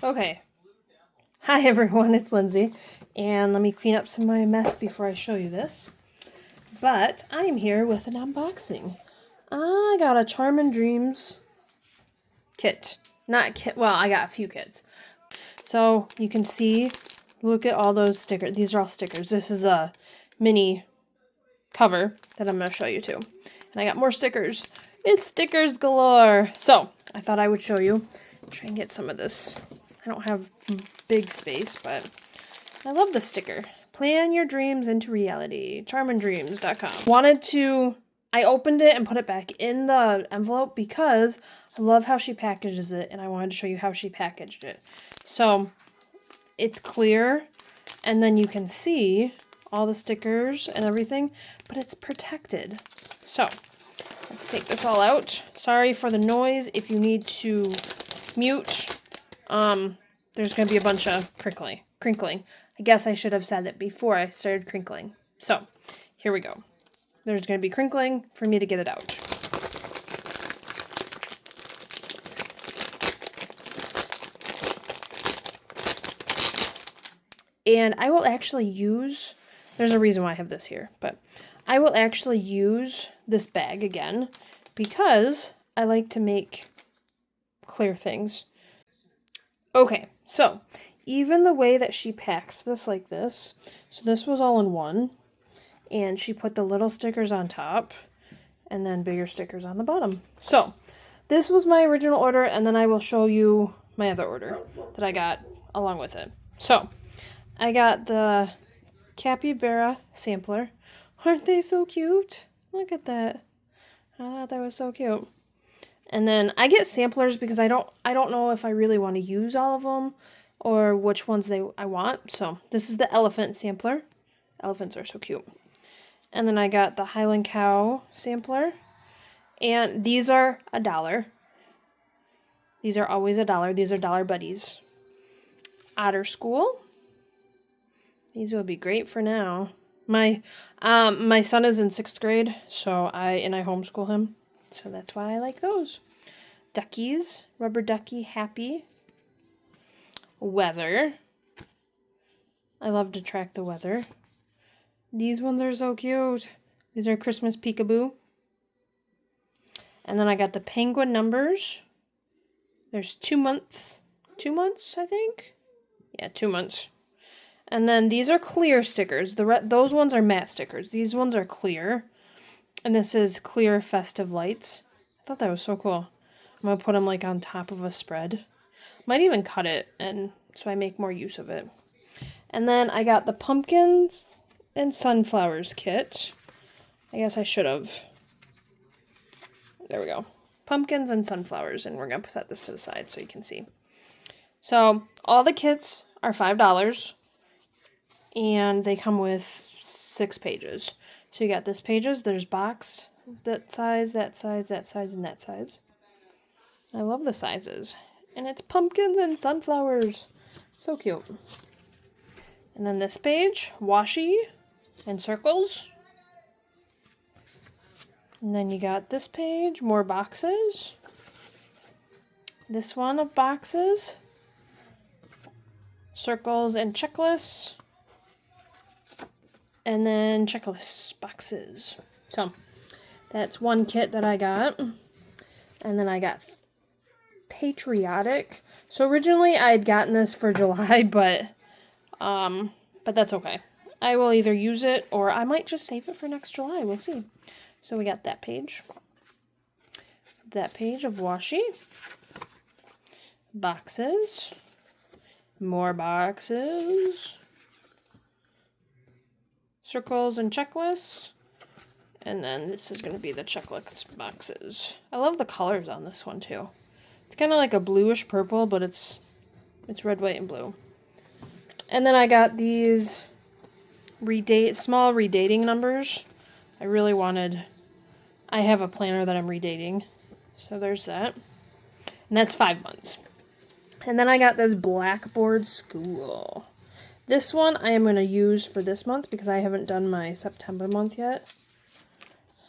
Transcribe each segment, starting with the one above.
Okay. Hi everyone, it's Lindsay, and let me clean up some of my mess before I show you this. But I am here with an unboxing. I got a Charm & Dreams kit. Not kit, well, I got a few kits. So you can see, look at all those stickers. These are all stickers. This is a mini cover that I'm going to show you too. And I got more stickers. It's stickers galore. So I thought I would show you. Try and get some of this. I don't have big space, but I love the sticker. Plan your dreams into reality. charmanddreams.com. I opened it and put it back in the envelope because I love how she packages it, and I wanted to show you how she packaged it. So it's clear, and then you can see all the stickers and everything, but it's protected. So let's take this all out. Sorry for the noise. If you need to mute, there's going to be a bunch of crinkling. I guess I should have said it before I started crinkling. So, here we go. There's going to be crinkling for me to get it out. And I will actually use, there's a reason why I have this here, but I will actually use this bag again because I like to make clear things. Okay, so even the way that she packs this like this, so this was all in one, and she put the little stickers on top and then bigger stickers on the bottom. So this was my original order, and then I will show you my other order that I got along with it. So I got the capybara sampler. Aren't they so cute? Look at that. I thought that was so cute. And then I get samplers because I don't know if I really want to use all of them or which ones I want. So this is the elephant sampler. Elephants are so cute. And then I got the Highland cow sampler. And these are $1. These are always $1. These are Dollar Buddies. Otter School. These will be great for now. My son is in 6th grade, so I homeschool him. So that's why I like those. Duckies, Rubber Ducky Happy. Weather. I love to track the weather. These ones are so cute. These are Christmas Peekaboo. And then I got the penguin numbers. There's 2 months. 2 months, I think? Yeah, 2 months. And then these are clear stickers. Those ones are matte stickers. These ones are clear. And this is clear festive lights. I thought that was so cool. I'm going to put them like on top of a spread. Might even cut it, and so I make more use of it. And then I got the pumpkins and sunflowers kit. I guess I should have. There we go. Pumpkins and sunflowers, and we're going to set this to the side so you can see. So all the kits are $5, and they come with 6 pages. So you got this pages, there's box, that size, that size, that size, and that size. I love the sizes. And it's pumpkins and sunflowers. So cute. And then this page, washi and circles. And then you got this page, more boxes. This one of boxes. Circles and checklists. And then checklist boxes. So that's one kit that I got. And then I got patriotic. So originally I had gotten this for July, but that's okay. I will either use it or I might just save it for next July. We'll see. So we got that page. That page of washi. Boxes. More boxes. Circles and checklists. And then this is going to be the checklist boxes. I love the colors on this one too. It's kind of like a bluish purple, but it's red, white, and blue. And then I got these small redating numbers. I have a planner that I'm redating. So there's that. And that's 5 months. And then I got this Blackboard School. This one I am going to use for this month because I haven't done my September month yet.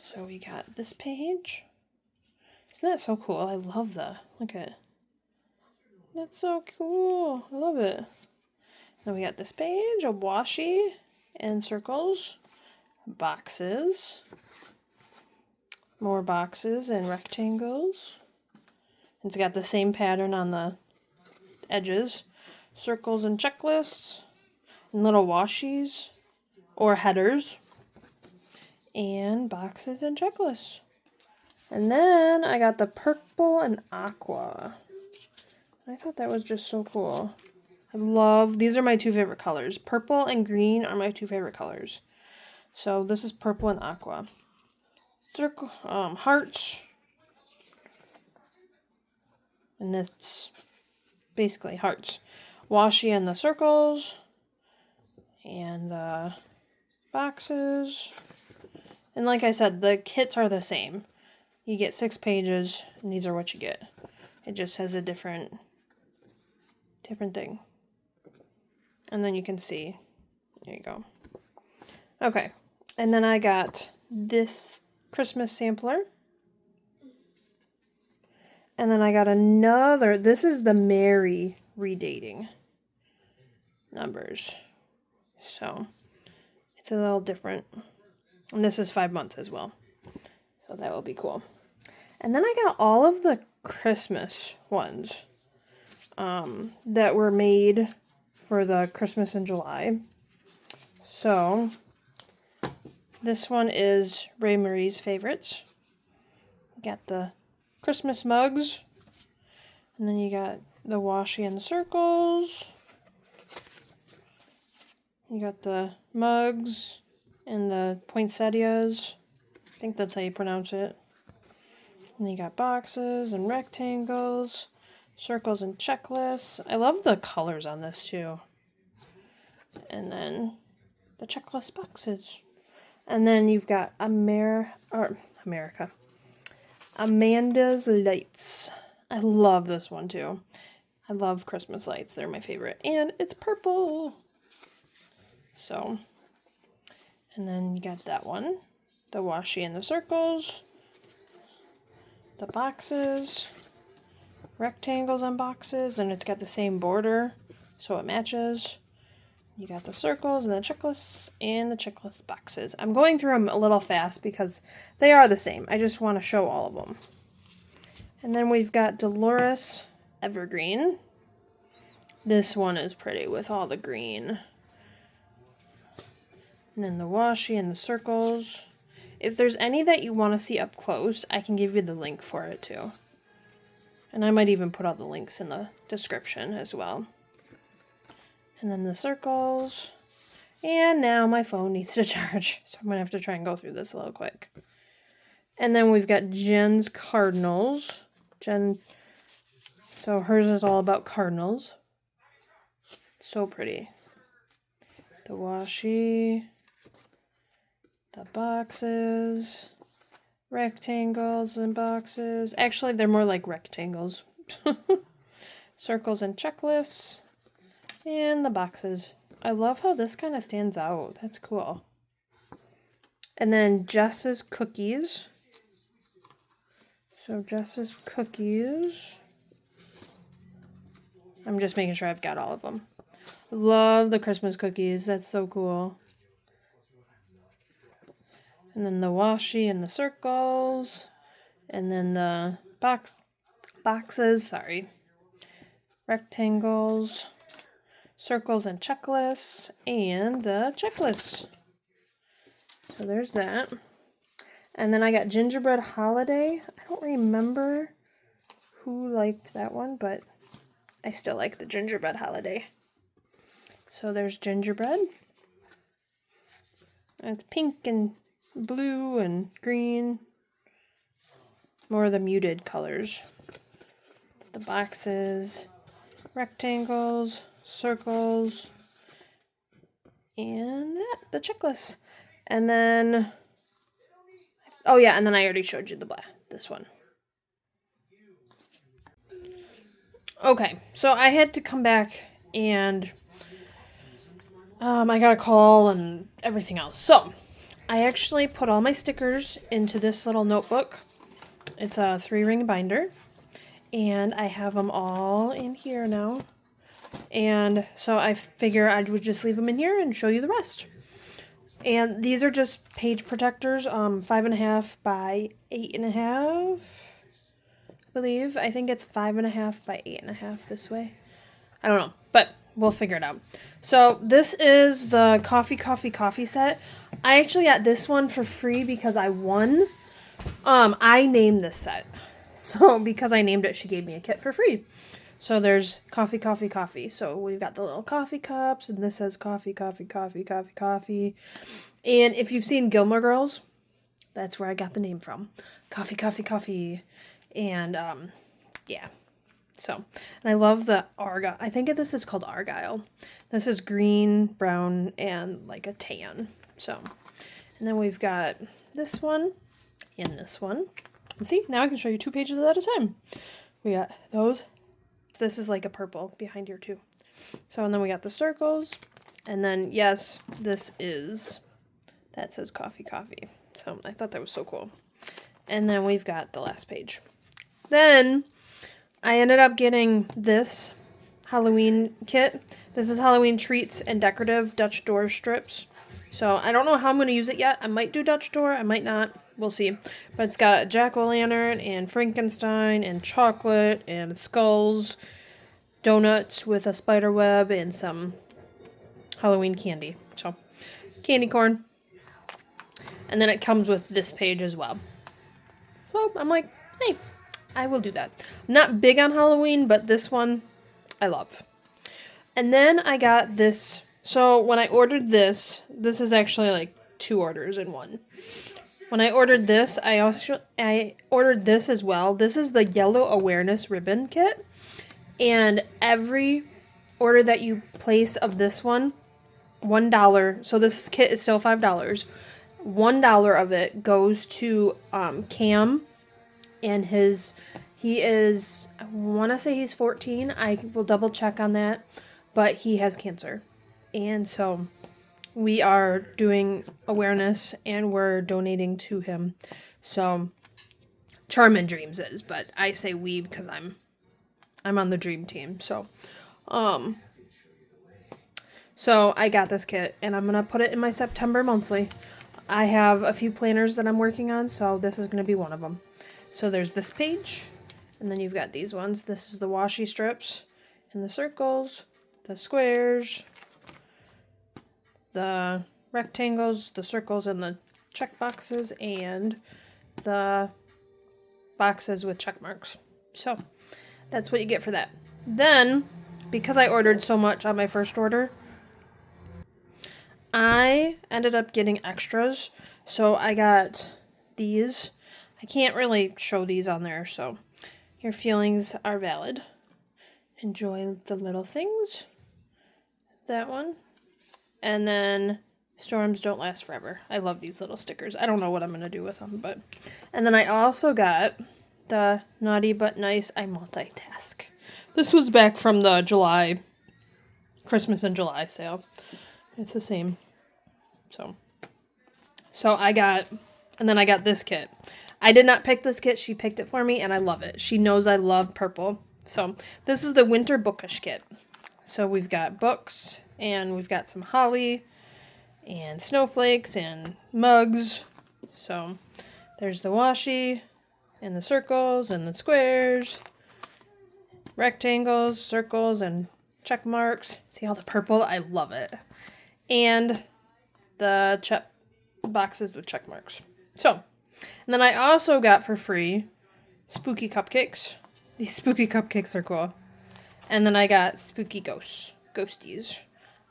So we got this page. Isn't that so cool? I love look at it. That's so cool. I love it. Then we got this page, a washi and circles, boxes, more boxes and rectangles. It's got the same pattern on the edges, circles and checklists, and little washies or headers, and boxes and checklists. And then I got the purple and aqua. I thought that was just so cool. I love, these are my two favorite colors. Purple and green are my two favorite colors. So this is purple and aqua. Circle, hearts. And that's basically hearts. Washi and the circles. And the boxes. And like I said, the kits are the same. You get 6 pages, and these are what you get. It just has a different thing. And then you can see, there you go. Okay, and then I got this Christmas sampler. And then I got another, this is the Merry redating numbers. So, it's a little different. And this is 5 months as well. So that will be cool. And then I got all of the Christmas ones that were made for the Christmas in July. So this one is Ray Marie's favorites. Got the Christmas mugs. And then you got the washi and the circles. You got the mugs and the poinsettias. I think that's how you pronounce it. And you got boxes and rectangles, circles and checklists. I love the colors on this too. And then the checklist boxes. And then you've got America. Amanda's Lights. I love this one too. I love Christmas lights. They're my favorite. And it's purple. So, and then you got that one. The washi and the circles. The boxes. Rectangles on boxes. And it's got the same border, so it matches. You got the circles and the checklists and the checklist boxes. I'm going through them a little fast because they are the same. I just want to show all of them. And then we've got Dolores Evergreen. This one is pretty with all the green. And then the washi and the circles. If there's any that you want to see up close, I can give you the link for it too. And I might even put all the links in the description as well. And then the circles. And now my phone needs to charge, so I'm going to have to try and go through this a little quick. And then we've got Jen's Cardinals. So hers is all about cardinals. So pretty. The washi. The boxes. Rectangles and boxes. Actually, they're more like rectangles. Circles and checklists. And the boxes. I love how this kind of stands out. That's cool. And then Jess's Cookies. So Jess's Cookies. I'm just making sure I've got all of them. Love the Christmas cookies. That's so cool. And then the washi and the circles. And then the boxes. Rectangles. Circles and checklists. And the checklists. So there's that. And then I got Gingerbread Holiday. I don't remember who liked that one, but I still like the Gingerbread Holiday. So there's gingerbread. And it's pink and blue and green. More of the muted colors. The boxes, rectangles, circles, and the checklist. And then, oh yeah, and then I already showed you this one. Okay, so I had to come back and I got a call and everything else. So I actually put all my stickers into this little notebook. It's a 3-ring binder. And I have them all in here now. And so I figure I would just leave them in here and show you the rest. And these are just page protectors, 5.5 by 8.5, I believe. I think it's 5.5 by 8.5 this way. I don't know, but we'll figure it out. So this is the coffee set. I actually got this one for free because I won. I named this set. So because I named it, she gave me a kit for free. So there's coffee. So we've got the little coffee cups, and this says coffee. And if you've seen Gilmore Girls, that's where I got the name from. Coffee. And, yeah. So, and I love the argyle. I think this is called argyle. This is green, brown, and like a tan. So, and then we've got this one and this one. And see, now I can show you 2 pages at a time. We got those. This is like a purple behind here too. So, and then we got the circles. And then, yes, this is, that says coffee. So I thought that was so cool. And then we've got the last page. Then I ended up getting this Halloween kit. This is Halloween treats and decorative Dutch door strips. So I don't know how I'm going to use it yet. I might do Dutch door. I might not. We'll see. But it's got a jack-o'-lantern and Frankenstein and chocolate and skulls, donuts with a spider web, and some Halloween candy. So candy corn. And then it comes with this page as well. So I'm like, hey, I will do that. I'm not big on Halloween, but this one I love. And then I got this. So when I ordered this is actually like 2 orders in one. When I ordered this, I ordered this as well. This is the Yellow Awareness Ribbon Kit. And every order that you place of this one, $1. So this kit is still $5. $1 of it goes to Cam, and he is, I want to say he's 14. I will double check on that, but he has cancer. And so we are doing awareness and we're donating to him. So Charm and Dreams is, but I say we because I'm on the dream team. So I got this kit and I'm going to put it in my September monthly. I have a few planners that I'm working on, so this is going to be one of them. So there's this page, and then you've got these ones. This is the washi strips and the circles, the squares, the rectangles, the circles, and the check boxes, and the boxes with check marks. So that's what you get for that. Then, because I ordered so much on my first order, I ended up getting extras. So I got these. I can't really show these on there, so your feelings are valid. Enjoy the little things. That one. And then Storms Don't Last Forever. I love these little stickers. I don't know what I'm going to do with them, but. And then I also got the Naughty But Nice I Multitask. This was back from the July, Christmas and July sale. It's the same. So I got, and then I got this kit. I did not pick this kit. She picked it for me, and I love it. She knows I love purple. So this is the Winter Bookish kit. So we've got books, and we've got some holly, and snowflakes, and mugs. So there's the washi, and the circles, and the squares, rectangles, circles, and check marks. See all the purple? I love it. And the check boxes with check marks. So, and then I also got for free spooky cupcakes. These spooky cupcakes are cool. And then I got spooky ghosties.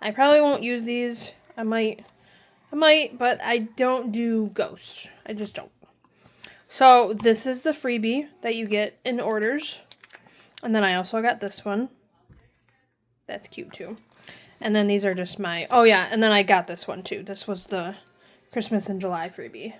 I probably won't use these. I might, but I don't do ghosts. I just don't. So this is the freebie that you get in orders. And then I also got this one. That's cute too. And then these are just my, oh yeah, and then I got this one too. This was the Christmas in July freebie.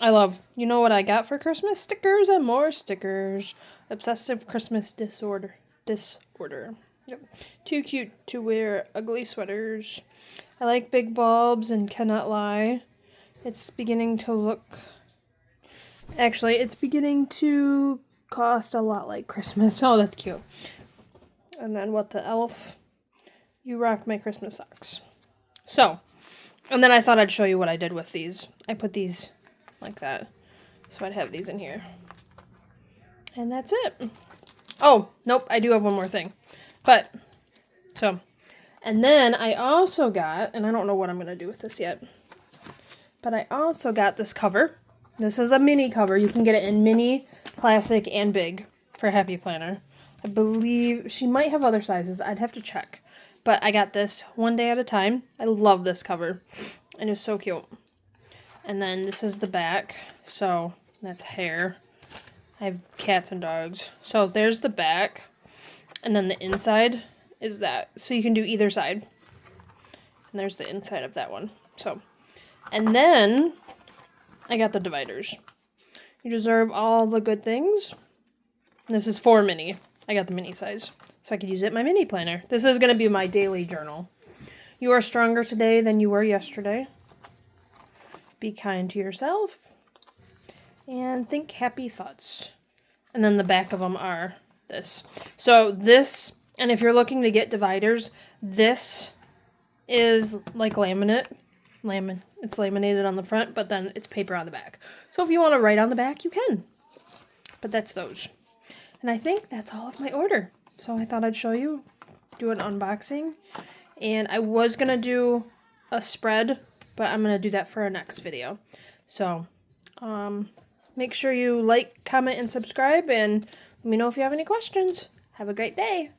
I love, you know what I got for Christmas? Stickers and more stickers. Obsessive Christmas disorder. Yep. Too cute to wear ugly sweaters. I like big bulbs and cannot lie. It's beginning to look, actually, it's beginning to cost a lot like Christmas. Oh, that's cute. And then what the elf? You rock my Christmas socks. So, and then I thought I'd show you what I did with these. I put these like that. So I'd have these in here. And that's it. Oh, nope, I do have one more thing. But, so, and then I also got, and I don't know what I'm going to do with this yet, but I also got this cover. This is a mini cover. You can get it in mini, classic, and big for Happy Planner. I believe she might have other sizes. I'd have to check. But I got this one day at a time. I love this cover. And it's so cute. And then this is the back. So that's hair. I have cats and dogs. So there's the back. And then the inside is that. So you can do either side. And there's the inside of that one. So, and then I got the dividers. You deserve all the good things. This is 4 mini. I got the mini size. So I could use it in my mini planner. This is going to be my daily journal. You are stronger today than you were yesterday. Be kind to yourself. And think happy thoughts. And then the back of them are this. So this, and if you're looking to get dividers, this is like laminate. It's laminated on the front, but then it's paper on the back. So if you want to write on the back, you can. But that's those. And I think that's all of my order. So I thought I'd show you, do an unboxing. And I was going to do a spread, but I'm going to do that for our next video. So make sure you like, comment, and subscribe. And let me know if you have any questions. Have a great day.